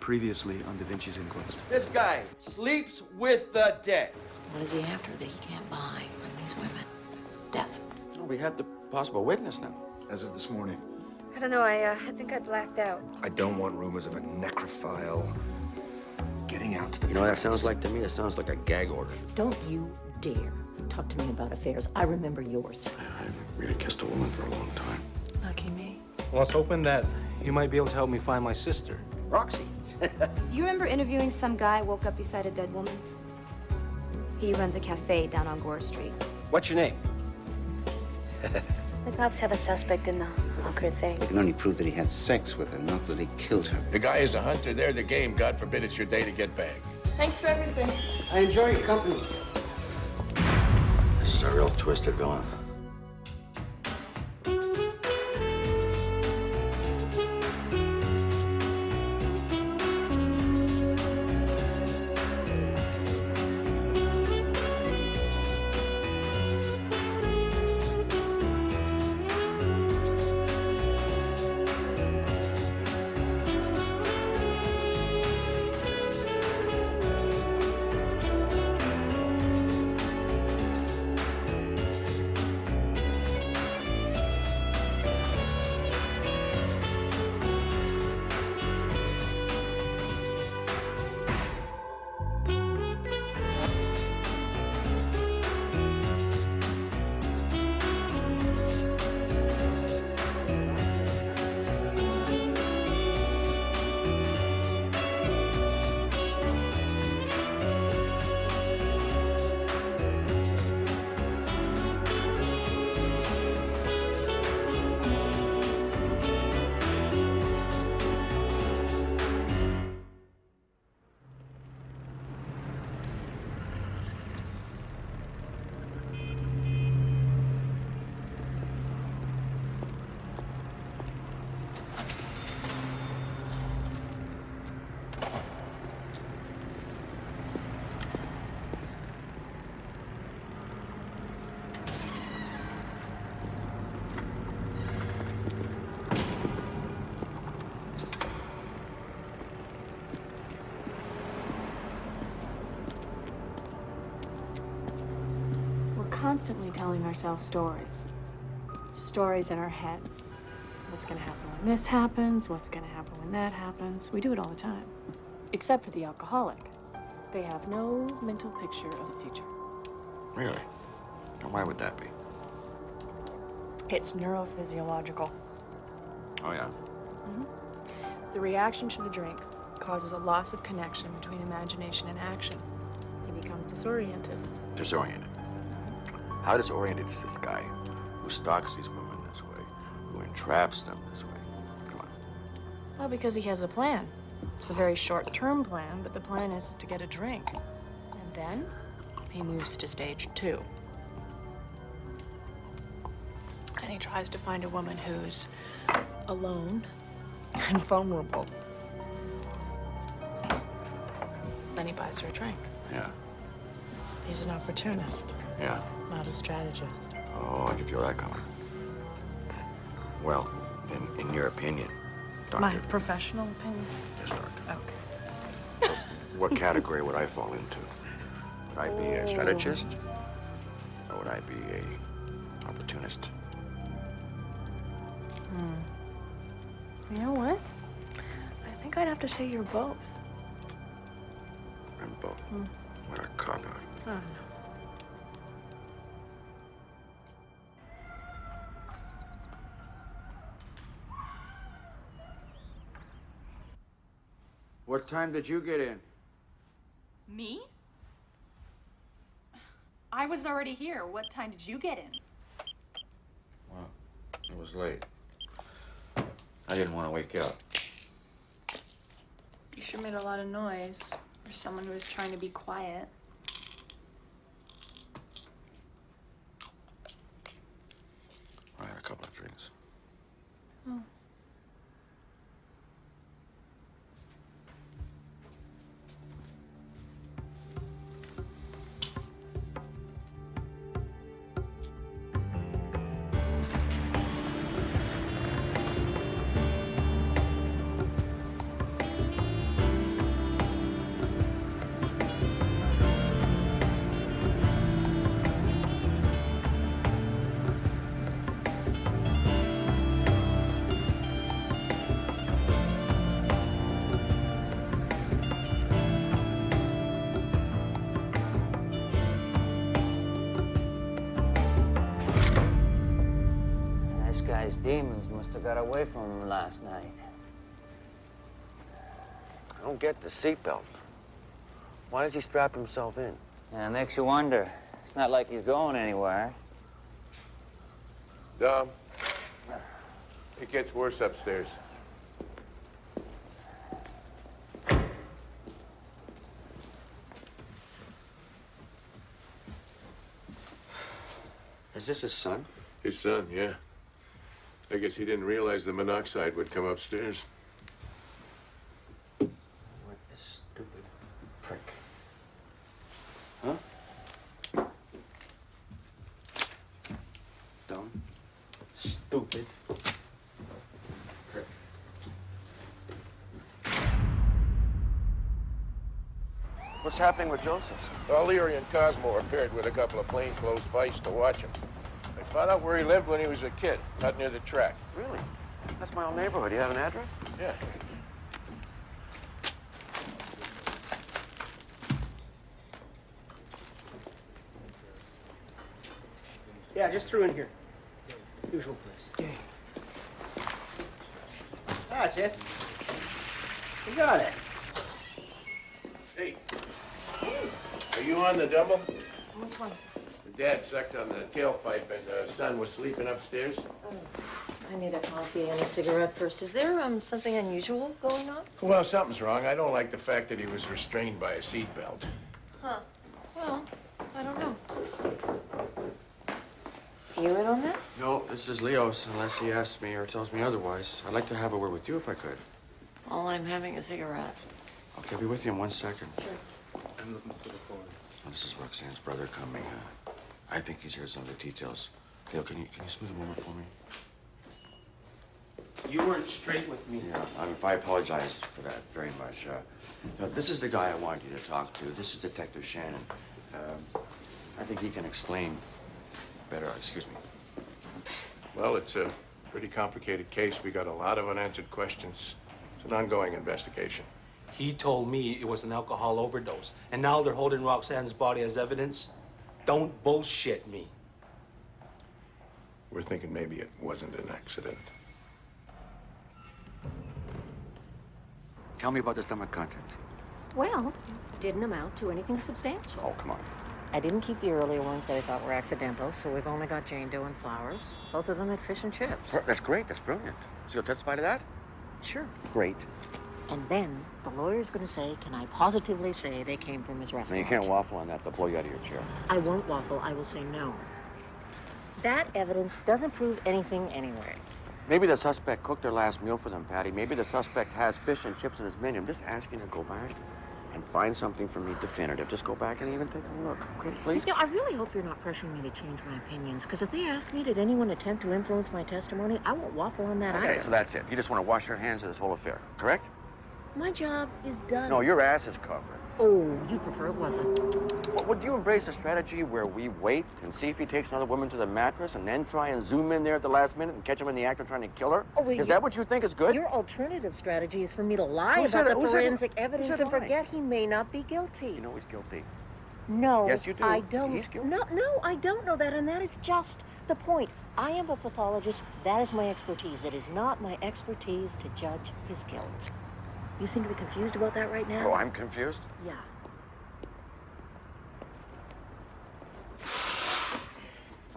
Previously on Vincis Inquest. This guy sleeps with the dead. What is he after that he can't buy from these women? Death. Oh, we have the possible witness now. As of this morning. I don't know, I think I blacked out. I don't want rumors of a necrophile getting out to the You know what that press. sounds like to me? It sounds like a gag order. Don't you dare talk to me about affairs. I remember yours. I really kissed a woman for a long time. Lucky me. Well, I was hoping that you might be able to help me find my sister. Roxy. You remember interviewing some guy woke up beside a dead woman? He runs a cafe down on Gore Street. What's your name? The cops have a suspect in the awkward thing. They can only prove that he had sex with her, not that he killed her. The guy is a hunter. They're the game. God forbid it's your day to get bagged. Thanks for everything. I enjoy your company. This is a real twisted villain. Constantly telling ourselves stories. Stories in our heads. What's gonna happen when this happens? What's gonna happen when that happens? We do it all the time. Except for the alcoholic. They have no mental picture of the future. Really? And why would that be? It's neurophysiological. Oh, yeah? The reaction to the drink causes a loss of connection between imagination and action. He becomes disoriented. Disoriented. How disoriented is this guy who stalks these women this way, who entraps them this way? Come on. Well, because he has a plan. It's a very short-term plan, but the plan is to get a drink. And then he moves to stage 2. And he tries to find a woman who's alone and vulnerable. Then he buys her a drink. Yeah. He's an opportunist. Yeah. Not a strategist. Oh, I can feel that coming. Well, in your opinion, Doctor. My professional opinion? Yes, Doctor. Okay. What category would I fall into? Would I be a strategist? Or would I be a opportunist? You know what? I think I'd have to say you're both. I'm both. What a cop-out. I don't know. What time did you get in? Me? I was already here. What time did you get in? Well, it was late. I didn't want to wake you up. You sure made a lot of noise for someone who was trying to be quiet. I had a couple of drinks. Oh. demons must have got away from him last night. I don't get the seatbelt. Why does he strap himself in? Yeah, it makes you wonder. It's not like he's going anywhere. Dom, it gets worse upstairs. Is this his son? His son, yeah. I guess he didn't realize the monoxide would come upstairs. What a stupid prick. Huh? Dumb. Stupid. Prick. What's happening with Joseph? Well, Leary and Cosmo appeared with a couple of plainclothes vice to watch him. They found out where he lived when he was a kid, out near the track. Really? That's my old neighborhood. You have an address? Yeah. Yeah, just threw in here. Usual place. That's it. You got it. Hey, are you on the double? Which one? The dad sucked on the tailpipe and the son was sleeping upstairs. I need a coffee and a cigarette first. Is there something unusual going on? Well, something's wrong. I don't like the fact that he was restrained by a seatbelt. Huh. Well, I don't know. You in on this? No, this is Leo's, unless he asks me or tells me otherwise. I'd like to have a word with you if I could. All I'm having a cigarette. Okay, I'll be with you in 1 second. Sure. I'm looking for the phone. Oh, this is Roxanne's brother coming. I think he's heard some of the details. Leo, can you smooth him over for me? You weren't straight with me. Yeah, I apologize for that very much. No, this is the guy I wanted you to talk to. This is Detective Shannon. I think he can explain better. Excuse me. Well, it's a pretty complicated case. We got a lot of unanswered questions. It's an ongoing investigation. He told me it was an alcohol overdose, and now they're holding Roxanne's body as evidence. Don't bullshit me. We're thinking maybe it wasn't an accident. Tell me about the stomach contents. Well, didn't amount to anything substantial. Oh, come on. I didn't keep the earlier ones that I thought were accidental, so we've only got Jane Doe and flowers. Both of them had fish and chips. That's great. That's brilliant. So you'll testify to that? Sure. Great. And then the lawyer's going to say, can I positively say they came from his Now, restaurant? you can't waffle on that. They'll blow you out of your chair. I won't waffle. I will say no. That evidence doesn't prove anything anyway. Maybe the suspect cooked their last meal for them, Patty. Maybe the suspect has fish and chips in his menu. I'm just asking you to go back and find something for me definitive. Just go back and even take a look, okay, please? You know, I really hope you're not pressuring me to change my opinions, because if they ask me, did anyone attempt to influence my testimony, I won't waffle on that either. Okay, so that's it. You just want to wash your hands of this whole affair, correct? My job is done. No, your ass is covered. Oh, you'd prefer it wasn't. Well, would you embrace a strategy where we wait and see if he takes another woman to the mattress and then try and zoom in there at the last minute and catch him in the act of trying to kill her? Oh, well, is that what you think is good? Your alternative strategy is for me to lie Who said about it? the Who said forensic lie? evidence Who said and lie? forget he may not be guilty. You know he's guilty. No, Yes, you do. I don't. He's guilty. No, I don't know that, and that is just the point. I am a pathologist. That is my expertise. It is not my expertise to judge his guilt. You seem to be confused about that right now. Oh, I'm confused? Yeah.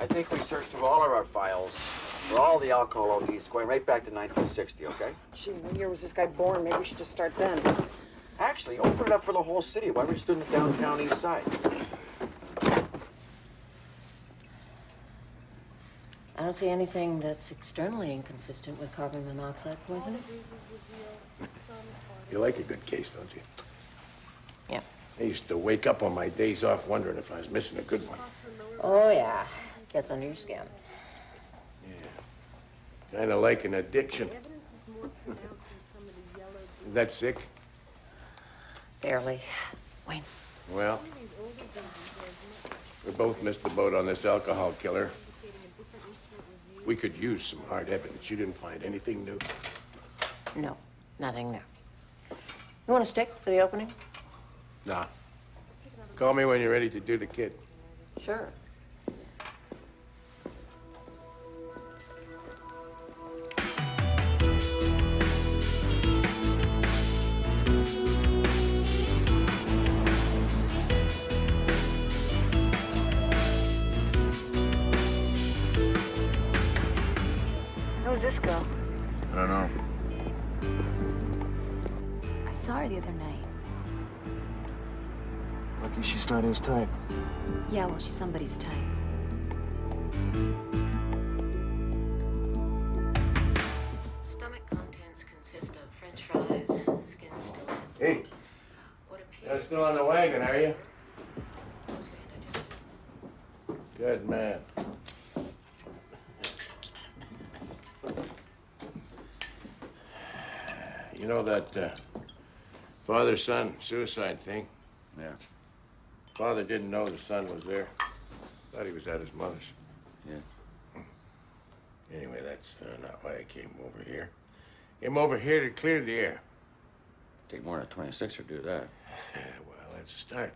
I think we searched through all of our files for all the alcohol ODs going right back to 1960, okay? Gee, what year was this guy born? Maybe we should just start then. Actually, open it up for the whole city. Why were you doing the downtown east side? I don't see anything that's externally inconsistent with carbon monoxide poisoning. You like a good case, don't you? Yeah. I used to wake up on my days off wondering if I was missing a good one. Oh, yeah. Gets under your skin. Yeah. Kind of like an addiction. Is that sick? Barely. Wayne. Well, we both missed the boat on this alcohol killer. We could use some hard evidence. You didn't find anything new? No, nothing new. You want to stick for the opening? Nah. Call me when you're ready to do the kid. Sure. this girl? I don't know. I saw her the other night. Lucky she's not his type. Yeah, well, she's somebody's type. Stomach contents consist of French fries, skin still has Hey, what you're appears still on the wagon, are you? mostly indigestion. Good man. You know that father-son suicide thing? Yeah. Father didn't know the son was there. Thought he was at his mother's. Yeah. Anyway, that's not why I came over here. Came over here to clear the air. Take more than a 26er to do that. Well, that's a start.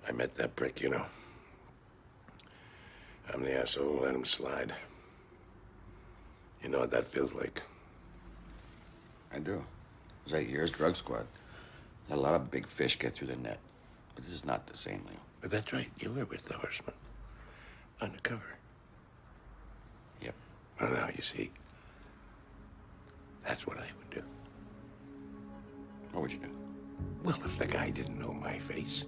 I met that prick, you know. I'm the asshole who let him slide. You know what that feels like? I do. It was 8 years drug squad. Let a lot of big fish get through the net. But this is not the same, Leo. But that's right, you were with the horseman. Undercover. Yep. Well, now, you see, that's what I would do. What would you do? Well, if the guy didn't know my face,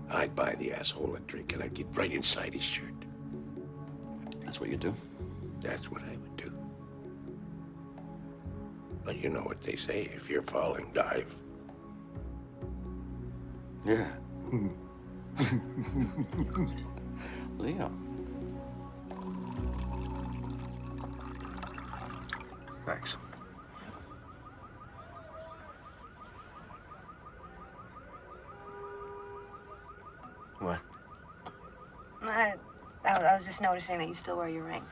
I'd buy the asshole a drink and I'd get right inside his shirt. That's what you do? That's what I would do. But you know what they say, if you're falling, dive. Yeah. Leo. Thanks. What? I was just noticing that you still wear your ring.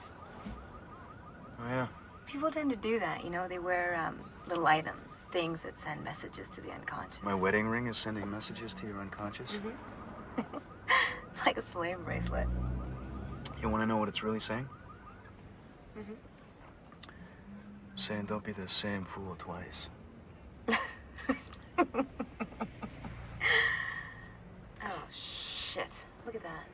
Oh, yeah. People tend to do that, you know? They wear little items, things that send messages to the unconscious. My wedding ring is sending messages to your unconscious? Mm-hmm. It's like a slave bracelet. You want to know what it's really saying? Mm-hmm. Saying don't be the same fool twice. Oh, shit. Look at that.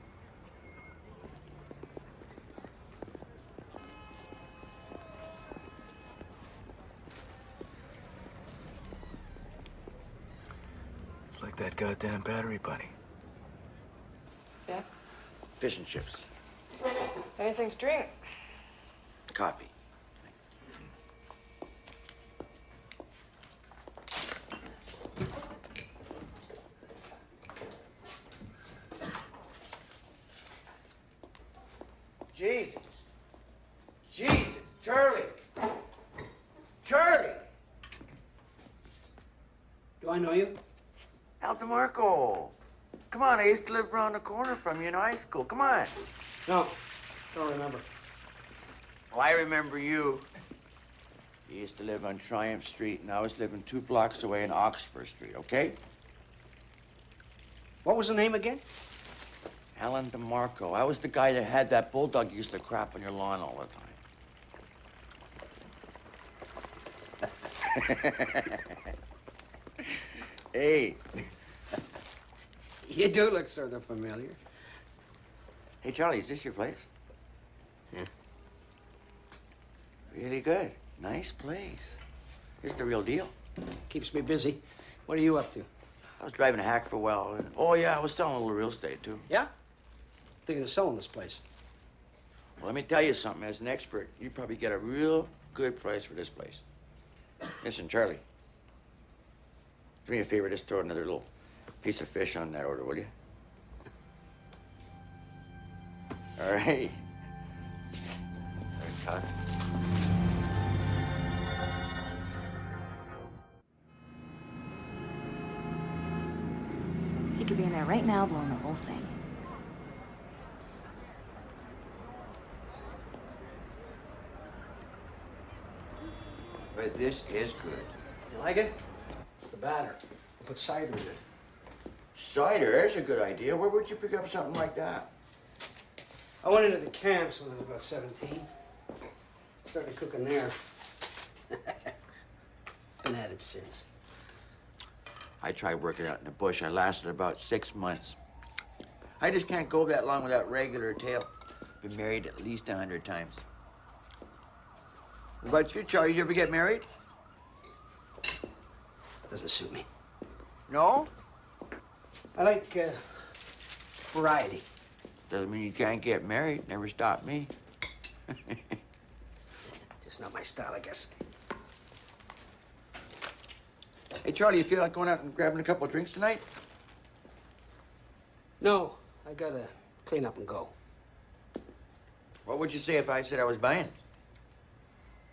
It's like that goddamn battery bunny. Yeah? Fish and chips. Anything to drink? Coffee. Jesus. Jesus. Charlie. Charlie. Do I know you? Al DeMarco. Come on, I used to live around the corner from you in high school. Come on. No. Don't remember. Well, I remember you. You used to live on Triumph Street, and I was living 2 blocks away in Oxford Street, okay? What was the name again? Alan DeMarco. I was the guy that had that bulldog you used to crap on your lawn all the time. Hey. You do look sort of familiar. Hey, Charlie, is this your place? Yeah. Really good. Nice place. It's the real deal. Keeps me busy. What are you up to? I was driving a hack for a while. Oh, yeah, I was selling a little real estate, too. Yeah? Thinking of selling this place. Well, let me tell you something. As an expert, you'd probably get a real good price for this place. Listen, Charlie. Do me a favor, just throw another little piece of fish on that order, will you? All right. All right, Todd. He could be in there right now blowing the whole thing. But this is good. You like it? The batter. I put cider in it. Cider, there's a good idea. Where would you pick up something like that? I went into the camps when I was about 17. Started cooking there. Been at it since. I tried working out in the bush. I lasted about 6 months. I just can't go that long without regular tail. Been married at least 100 times. What about you, Charlie? Did you ever get married? Doesn't suit me. No? I like variety. Doesn't mean you can't get married. Never stopped me. Just not my style, I guess. Hey, Charlie, you feel like going out and grabbing a couple of drinks tonight? No, I gotta clean up and go. What would you say if I said I was buying?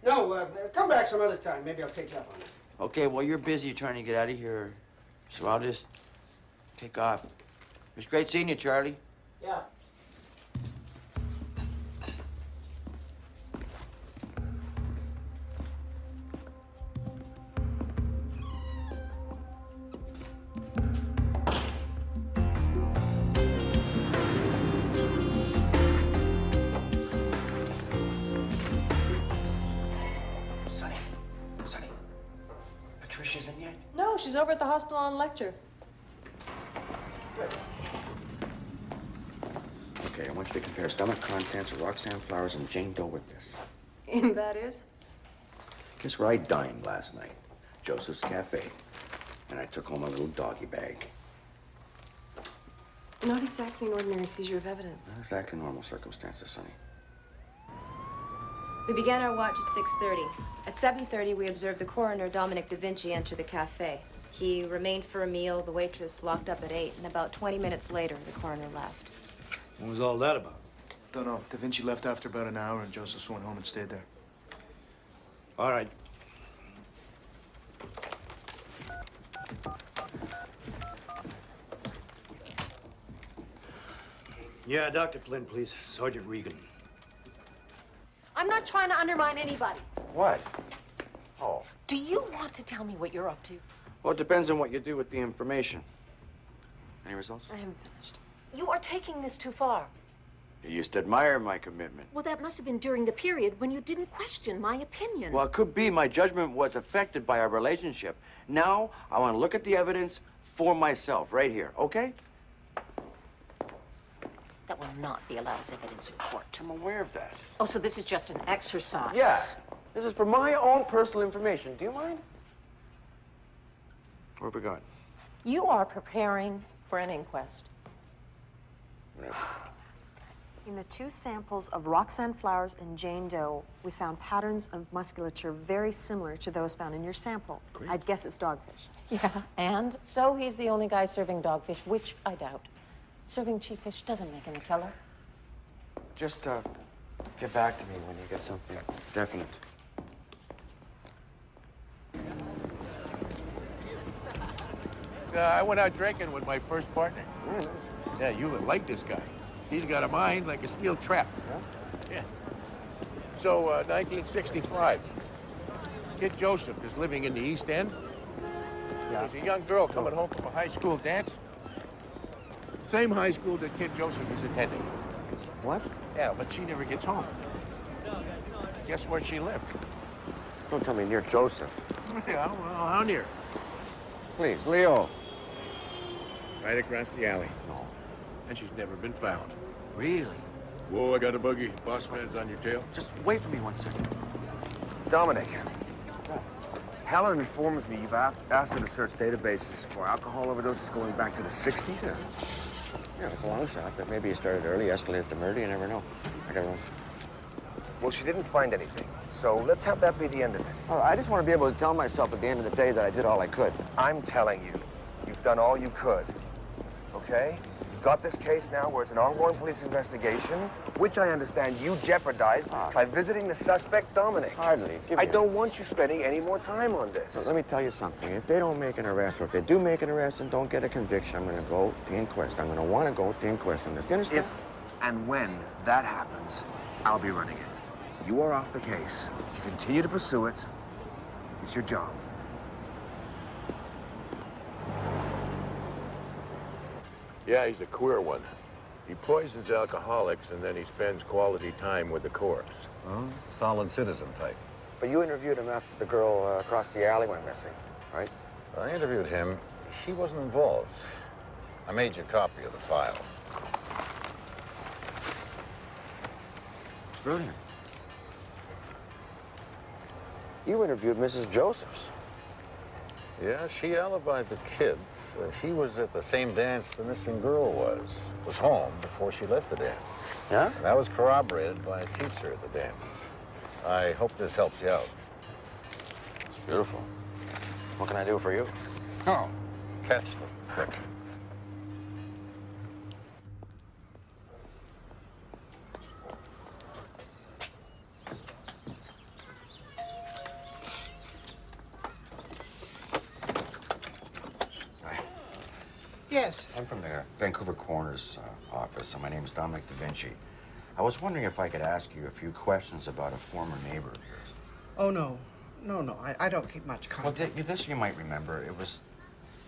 No, come back some other time. Maybe I'll take you up on it. Okay, well, you're busy trying to get out of here, so I'll just take off. It was great seeing you, Charlie. Yeah. Patricia's in yet? No, she's over at the hospital on lecture. Okay, I want you to compare stomach contents of Roxanne Flowers and Jane Doe with this. And that is? Guess where I dined last night? Joseph's Cafe. And I took home a little doggy bag. Not exactly an ordinary seizure of evidence. Not exactly normal circumstances, Sonny. We began our watch at 6:30. At 7:30, we observed the coroner, Dominic Da Vinci, enter the cafe. He remained for a meal. The waitress locked up at 8, and about 20 minutes later, the coroner left. What was all that about? Don't know. Da Vinci left after about an hour, and Joseph went home and stayed there. All right. Yeah, Dr. Flynn, please. Sergeant Regan. I'm not trying to undermine anybody. What? Oh. Do you want to tell me what you're up to? Well, it depends on what you do with the information. Any results? I haven't finished. You are taking this too far. You used to admire my commitment. Well, that must have been during the period when you didn't question my opinion. Well, it could be my judgment was affected by our relationship. Now, I want to look at the evidence for myself, right here, okay? That will not be allowed as evidence in court. I'm aware of that. Oh, so this is just an exercise? Yeah. This is for my own personal information. Do you mind? Where have we gone? You are preparing for an inquest. Whatever. In the 2 samples of Roxanne Flowers and Jane Doe, we found patterns of musculature very similar to those found in your sample. Great. I'd guess it's dogfish. Yeah, and so he's the only guy serving dogfish, which I doubt. Serving cheap fish doesn't make him a killer. Just, get back to me when you get something definite. I went out drinking with my first partner. Yeah, you would like this guy. He's got a mind like a steel trap. Yeah. So, 1965. Kid Joseph is living in the East End. Yeah. There's a young girl coming home from a high school dance. Same high school that Kid Joseph is attending. What? Yeah, but she never gets home. Guess where she lived? Don't tell me near Joseph. Yeah, well, how near? Please, Leo. Right across the alley. No. And she's never been found. Really? Whoa, I got a buggy. Boss man's on your tail. Just wait for me 1 second. Dominic, Helen informs me you've asked her to search databases for alcohol overdoses going back to the 60s? Yeah, it's a long shot, but maybe it started early, escalated to murder. You never know. I gotta run. Well, she didn't find anything, so let's have that be the end of it. Oh, I just want to be able to tell myself at the end of the day that I did all I could. I'm telling you, you've done all you could, okay? You've got this case now where it's an ongoing police investigation, which I understand you jeopardized by visiting the suspect, Dominic. Hardly. I don't want you spending any more time on this. Look, let me tell you something. If they don't make an arrest, or if they do make an arrest and don't get a conviction, I'm going to go to inquest. I'm going to want to go to inquest on this. You understand? If and when that happens, I'll be running it. You are off the case. If you continue to pursue it, it's your job. Yeah, he's a queer one. He poisons alcoholics and then he spends quality time with the corpse. Oh, solid citizen type. But you interviewed him after the girl across the alley went missing, right? I interviewed him. He wasn't involved. I made you a copy of the file. Brilliant. You interviewed Mrs. Josephs. Yeah, she alibied the kids. She was at the same dance the missing girl was home before she left the dance. Yeah? And that was corroborated by a teacher at the dance. I hope this helps you out. It's beautiful. What can I do for you? Oh, catch the prick. Yes. I'm from the Vancouver Coroner's office, and my name is Dominic Da Vinci. I was wondering if I could ask you a few questions about a former neighbor of yours. Oh, no. No, I don't keep much Well, contact. this you might remember. It was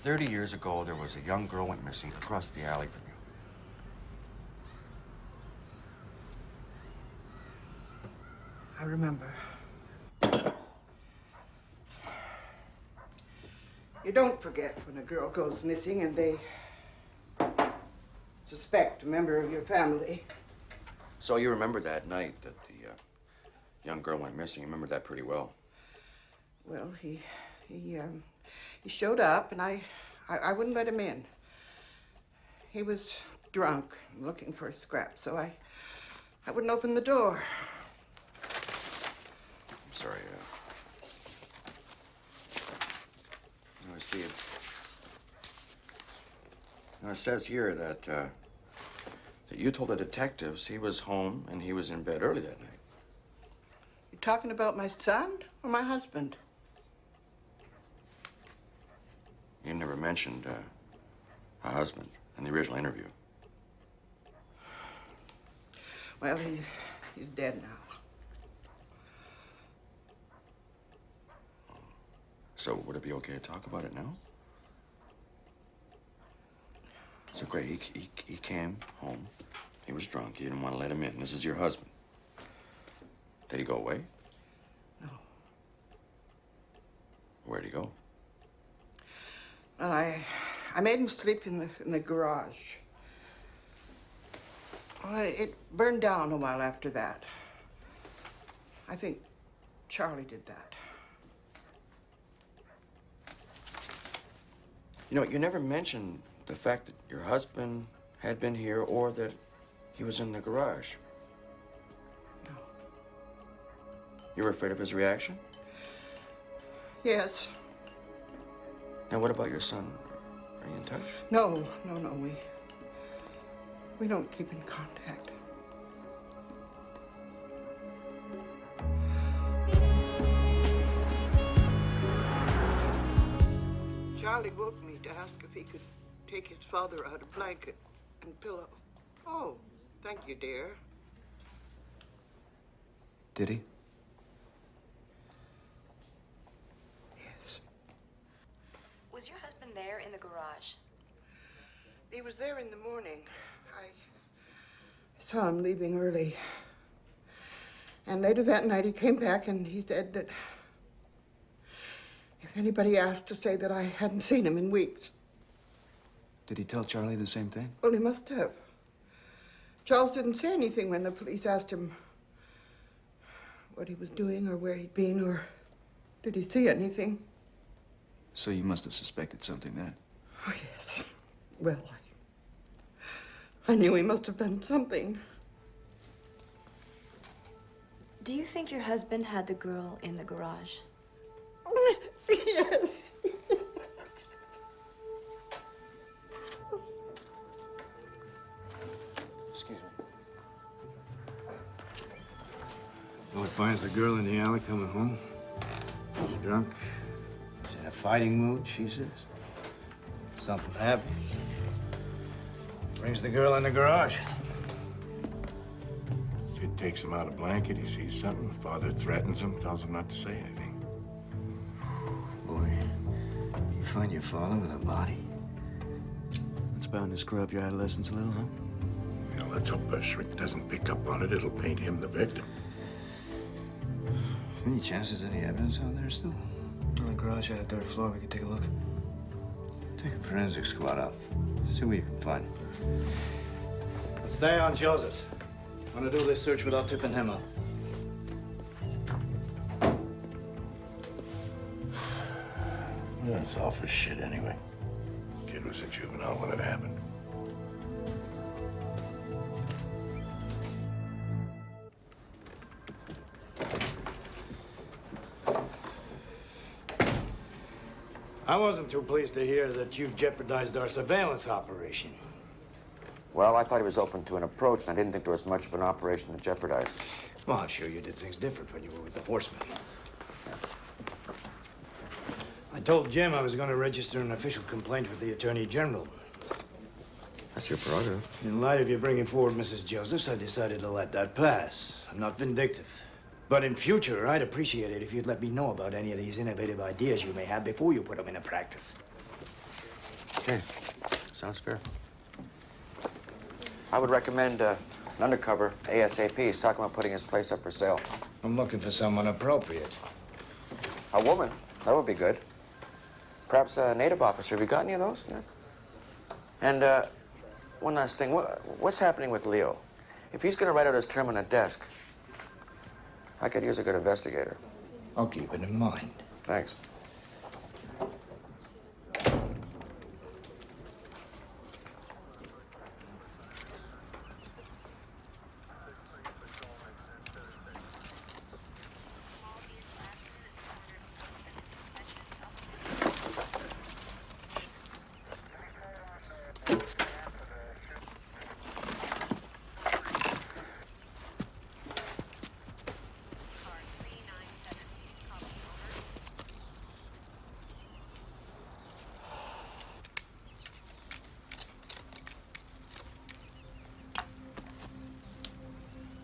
30 years ago. There was a young girl went missing across the alley from you. I remember. You don't forget when a girl goes missing and they suspect a member of your family. So you remember that night that the young girl went missing? You remember that pretty well. Well, he showed up, and I wouldn't let him in. He was drunk, looking for a scrap, so I wouldn't open the door. I'm sorry. I see it. Now, it says here that you told the detectives he was home and he was in bed early that night. You talking about my son or my husband? You never mentioned a husband in the original interview. Well, he's dead now. So would it be okay to talk about it now? So great, he came home. He was drunk. You didn't want to let him in. This is your husband. Did he go away? No. Where'd he go? Well, I made him sleep in the garage. Well, it burned down a while after that. I think Charlie did that. You know, you never mentioned the fact that your husband had been here or that he was in the garage. No. You were afraid of his reaction? Yes. Now, what about your son? Are you in touch? No. We don't keep in contact. Charlie woke me to ask if he could take his father out a blanket and pillow. Oh, thank you, dear. Did he? Yes. Was your husband there in the garage? He was there in the morning. I saw him leaving early. And later that night he came back and he said that if anybody asked to say that I hadn't seen him in weeks. Did he tell Charlie the same thing? Well, he must have. Charles didn't say anything when the police asked him what he was doing or where he'd been or did he see anything. So you must have suspected something then. Oh, yes. Well, I knew he must have done something. Do you think your husband had the girl in the garage? Yes. Excuse me. Well, it finds the girl in the alley coming home. She's drunk. She's in a fighting mood, she says. Something happened. Brings the girl in the garage. Kid takes him out a blanket. He sees something. Father threatens him, tells him not to say anything. Boy, you find your father with a body? It's bound to screw up your adolescence a little, huh? You know, let's hope Shrink doesn't pick up on it. It'll paint him the victim. Any chances any evidence out there still? Well, the garage had a dirt floor. We could take a look. Take a forensic squad out. See what you can find. Let's stay on Joseph. Want to do this search without tipping him off? That's all for shit anyway. Kid was a juvenile when it happened. I wasn't too pleased to hear that you jeopardized our surveillance operation. Well, I thought he was open to an approach, and I didn't think there was much of an operation to jeopardize. Well, I'm sure you did things different when you were with the horsemen. I told Jim I was going to register an official complaint with the Attorney General. That's your prerogative. In light of you bringing forward Mrs. Josephs, I decided to let that pass. I'm not vindictive. But in future, I'd appreciate it if you'd let me know about any of these innovative ideas you may have before you put them into practice. Okay, sounds fair. I would recommend an undercover ASAP. He's talking about putting his place up for sale. I'm looking for someone appropriate. A woman, that would be good. Perhaps a native officer. Have you got any of those? Yeah. And one last thing. What's happening with Leo? If he's going to write out his term on a desk, I could use a good investigator. I'll keep it in mind. Thanks.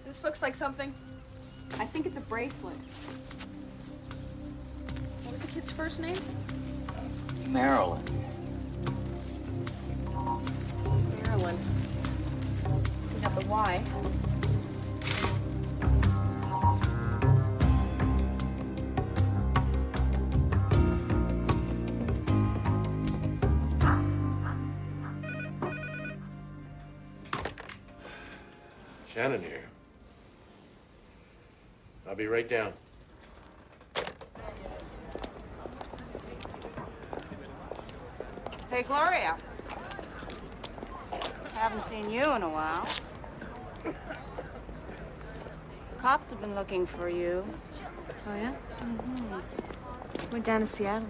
This looks like something. I think it's a bracelet. What was the kid's first name? Marilyn. Marilyn. We got the Y. Shannon here. I'll be right down. Hey, Gloria. Haven't seen you in a while. Cops have been looking for you. Oh, yeah? Mm-hmm. Went down to Seattle.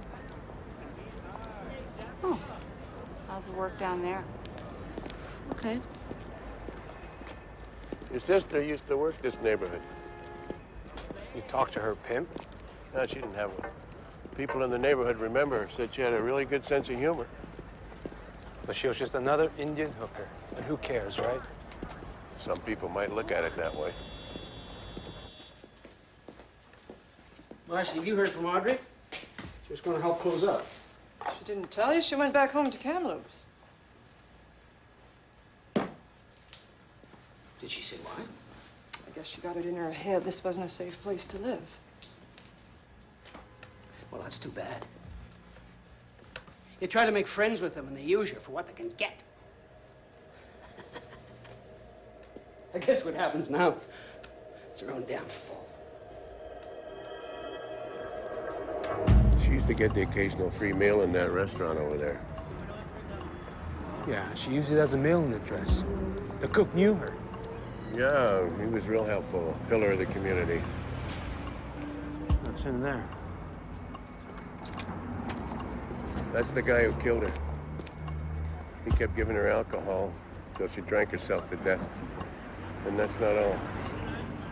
Oh. How's the work down there? Okay. Your sister used to work this neighborhood. You talked to her pimp? No, she didn't have one. People in the neighborhood remember her, said she had a really good sense of humor. But she was just another Indian hooker. And who cares, right? Some people might look at it that way. Marcy, have you heard from Audrey? She was going to help close up. She didn't tell you? She went back home to Kamloops. Did she say why? I guess she got it in her head this wasn't a safe place to live. Well, that's too bad. You try to make friends with them and they use you for what they can get. I guess what happens now, it's their own downfall. She used to get the occasional free meal in that restaurant over there. Yeah, she used it as a mailing address. The cook knew her. Yeah, he was real helpful, a pillar of the community. What's in there? That's the guy who killed her. He kept giving her alcohol till she drank herself to death. And that's not all.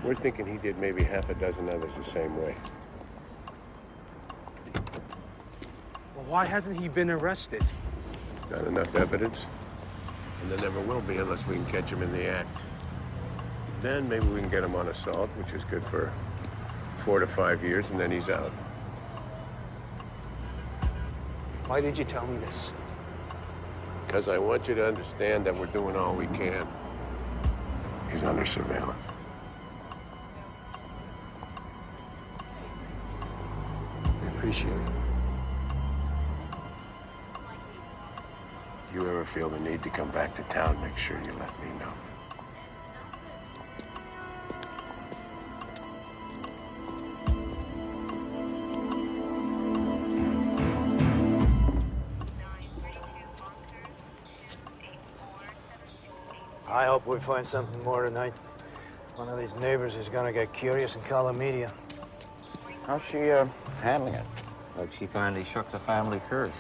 We're thinking he did maybe half a dozen others the same way. Well, why hasn't he been arrested? Not enough evidence. And there never will be unless we can catch him in the act. Then maybe we can get him on assault, which is good for 4 to 5 years, and then he's out. Why did you tell me this? Because I want you to understand that we're doing all we can. He's under surveillance. I appreciate it. You ever feel the need to come back to town, make sure you let me know. I hope we find something more tonight. One of these neighbors is gonna get curious and call the media. How's she handling it? Like she finally shook the family curse.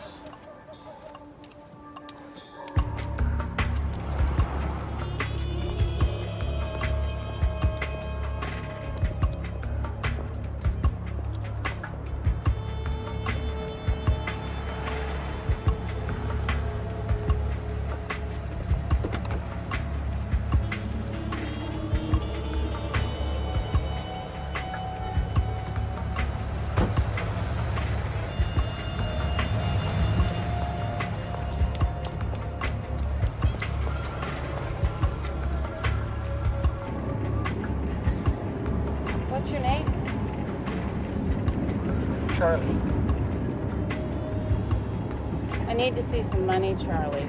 What's your name? Charlie. I need to see some money, Charlie.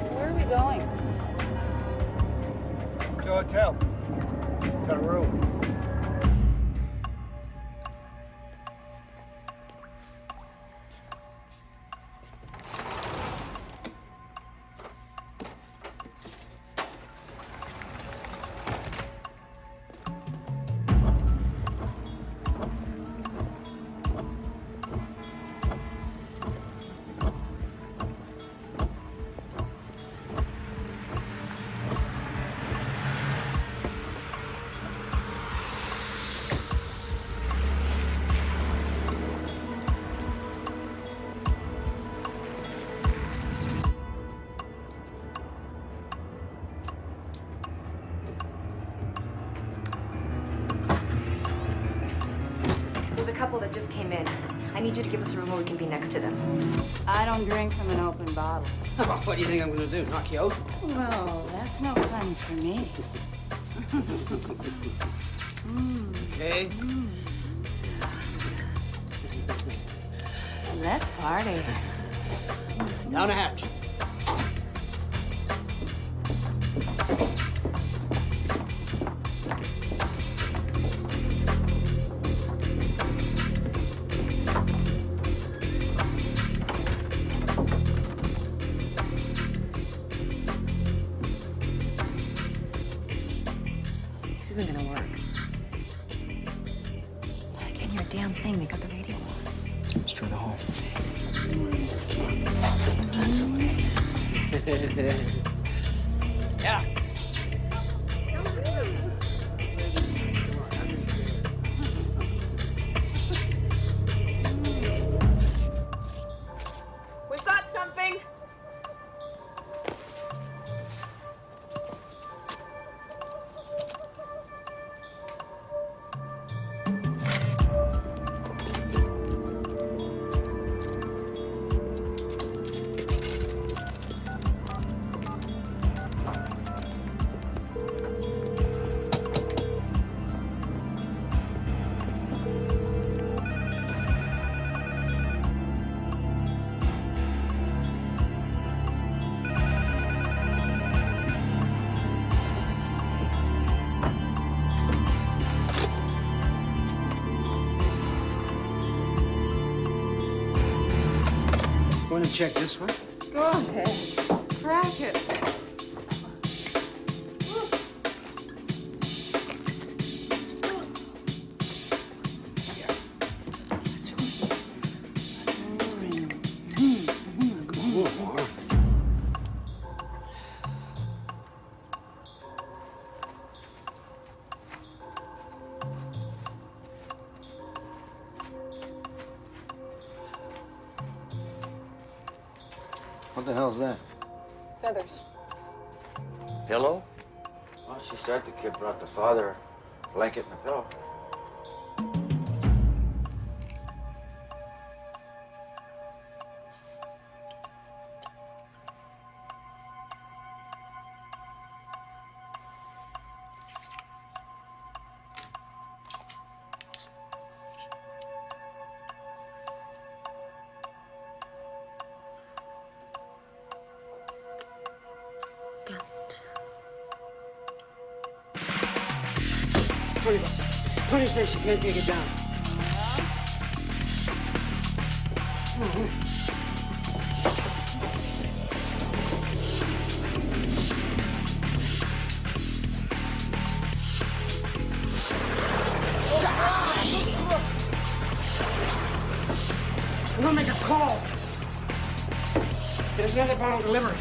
Where are we going? To a hotel. Got a room. There's a couple that just came in. I need you to give us a room where we can be next to them. I don't drink from an open bottle. What do you think I'm gonna do? Knock you out? Well, that's no fun for me. Okay. Let's party. Down a hatch. This isn't gonna work. I can't hear a damn thing. They got the radio on. Let's try the hall. That's the way. Yeah. We've got something. Want to check this one? Go ahead. Crack it. What the hell's that? Feathers. Pillow? Well, she said the kid brought the father a blanket and a pillow. $20. Tony says she can't take it down. I'm gonna make a call. There's another bottle delivered.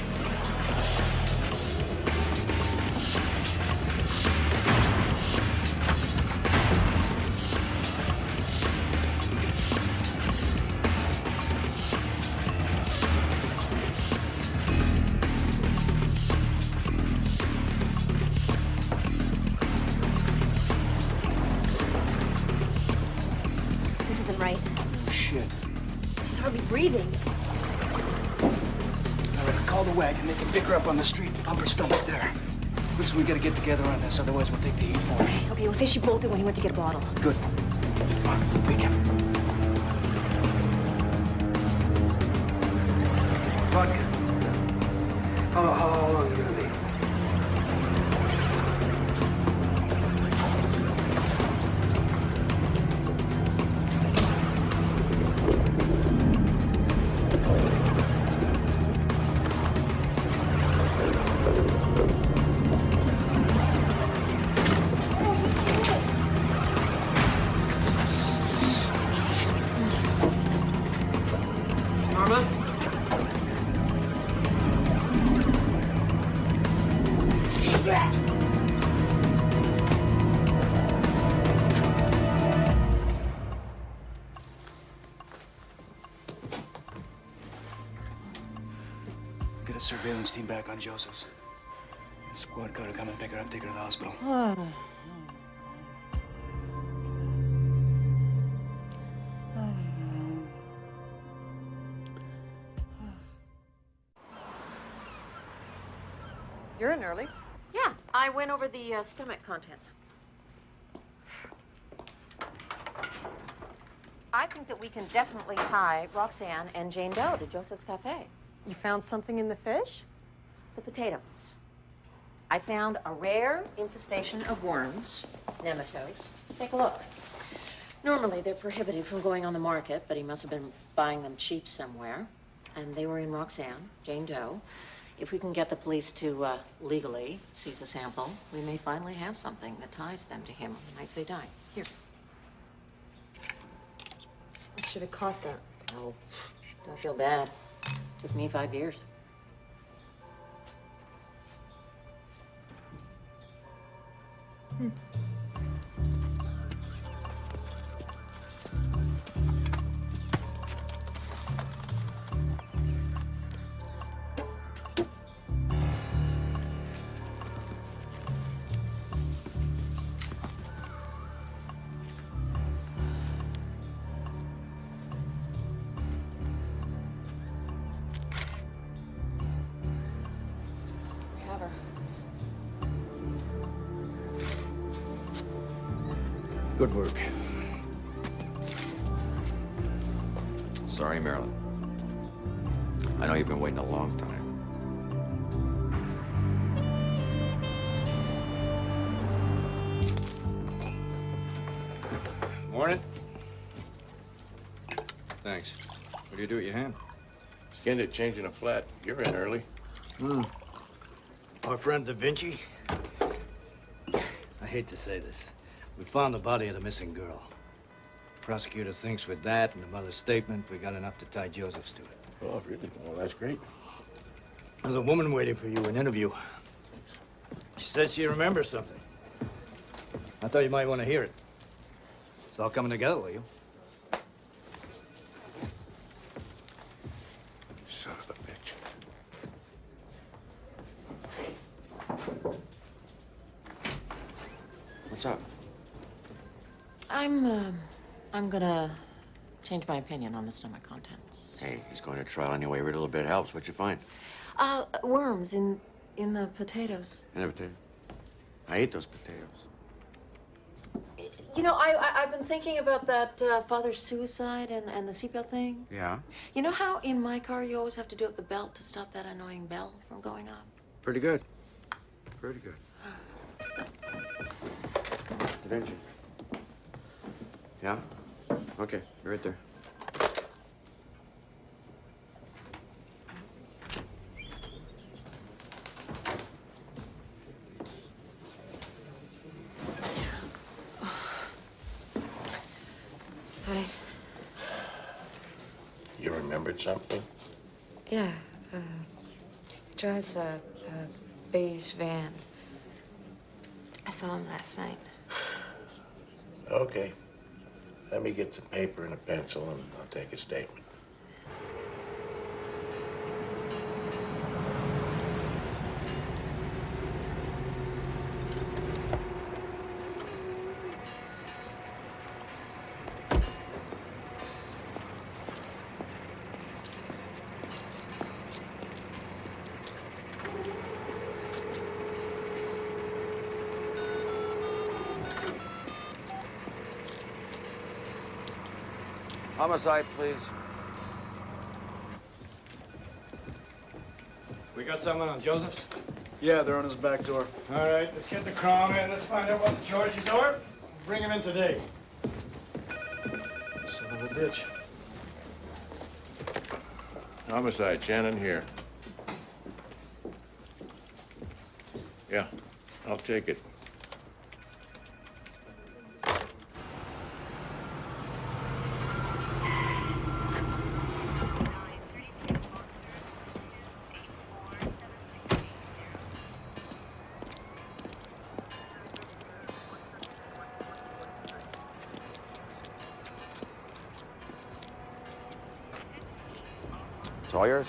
This isn't right. Oh, shit. She's hardly breathing. All right, call the wagon. They can pick her up on the street and pump her stomach there. Listen, we gotta get together on this, otherwise we'll take the heat for it. Okay, we'll say she bolted when he went to get a bottle. Good. Come on, be careful. Vodka. How long is it gonna be? Norma? Get a surveillance team back on Joseph's. The squad car to come and pick her up, take her to the hospital. You're in early. Yeah, I went over the stomach contents. I think that we can definitely tie Roxanne and Jane Doe to Joseph's Cafe. You found something in the fish? The potatoes. I found a rare infestation of worms, nematodes. Take a look. Normally, they're prohibited from going on the market, but he must have been buying them cheap somewhere. And they were in Roxanne, Jane Doe. If we can get the police to legally seize a sample, we may finally have something that ties them to him on the nights they died. Here. I should have caught that. Oh, don't feel bad. Took me 5 years. We have her. Good work. Sorry, Marilyn. I know you've been waiting a long time. Morning. Thanks. What do you do with your hand? Skinned it changing a flat. You're in early. Our friend Da Vinci. I hate to say this. We found the body of the missing girl. Prosecutor thinks with that and the mother's statement, we got enough to tie Joseph's to it. Oh, really? Well, that's great. There's a woman waiting for you, an interview. She says she remembers something. I thought you might want to hear it. It's all coming together, will you? Son of a bitch. What's up? I'm gonna change my opinion on the stomach contents. Hey, he's going to trial anyway. Every little bit helps. What'd you find? Worms in the potatoes. And everything. I ate those potatoes. You know, I've been thinking about that father's suicide and the seatbelt thing. Yeah? You know how in my car you always have to do up the belt to stop that annoying bell from going off? Pretty good. Pretty good. Da Vinci. Yeah? Okay, be right there. Hi. You remembered something? Yeah, drives a beige van. I saw him last night. Okay. Let me get some paper and a pencil, and I'll take a statement. Homicide, please. We got someone on Joseph's? Yeah, they're on his back door. All right, let's get the Crown in. Let's find out what the charges are. Bring him in today. Son of a bitch. Homicide, Shannon here. Yeah, I'll take it. It's all yours.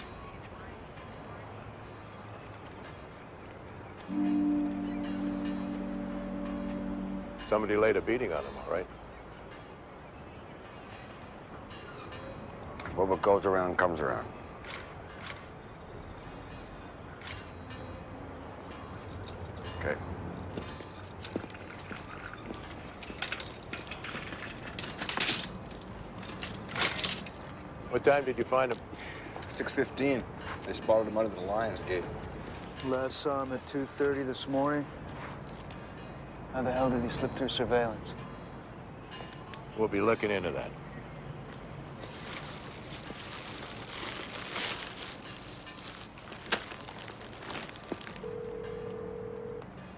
Somebody laid a beating on him, all right? Well, what goes around comes around. Okay. What time did you find him? 6:15. They spotted him under the Lions Gate. Last saw him at 2:30 this morning. How the hell did he slip through surveillance? We'll be looking into that.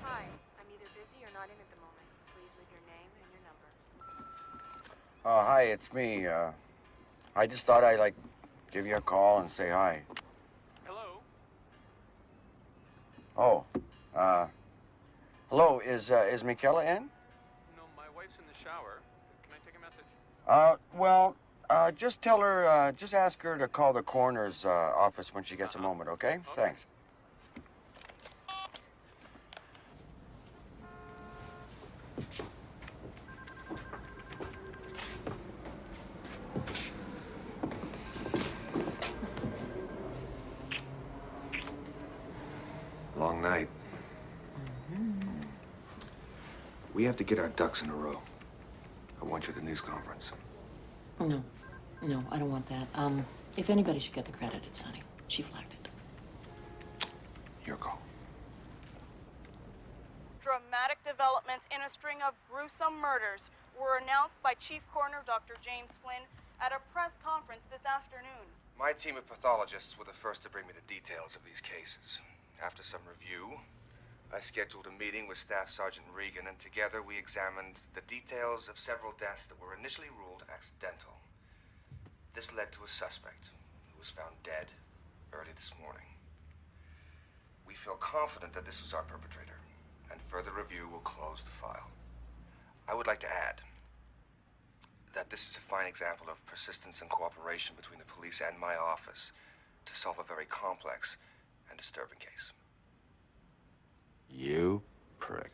Hi, I'm either busy or not in at the moment. Please leave your name and your number. Hi, it's me. I just thought I'd, like, give you a call and say hi. Hello? Oh, hello, is Michaela in? No, my wife's in the shower. Can I take a message? Well, just tell her, just ask her to call the coroner's office when she gets a moment, okay? Thanks. Long night. We have to get our ducks in a row. I want you at the news conference. No, I don't want that. If anybody should get the credit, it's Sunny. She flagged it. Your call. Dramatic developments in a string of gruesome murders were announced by Chief Coroner Dr. James Flynn at a press conference this afternoon. My team of pathologists were the first to bring me the details of these cases. After some review, I scheduled a meeting with Staff Sergeant Regan, and together we examined the details of several deaths that were initially ruled accidental. This led to a suspect who was found dead early this morning. We feel confident that this was our perpetrator, and further review will close the file. I would like to add that this is a fine example of persistence and cooperation between the police and my office to solve a very complex and disturbing case. You prick.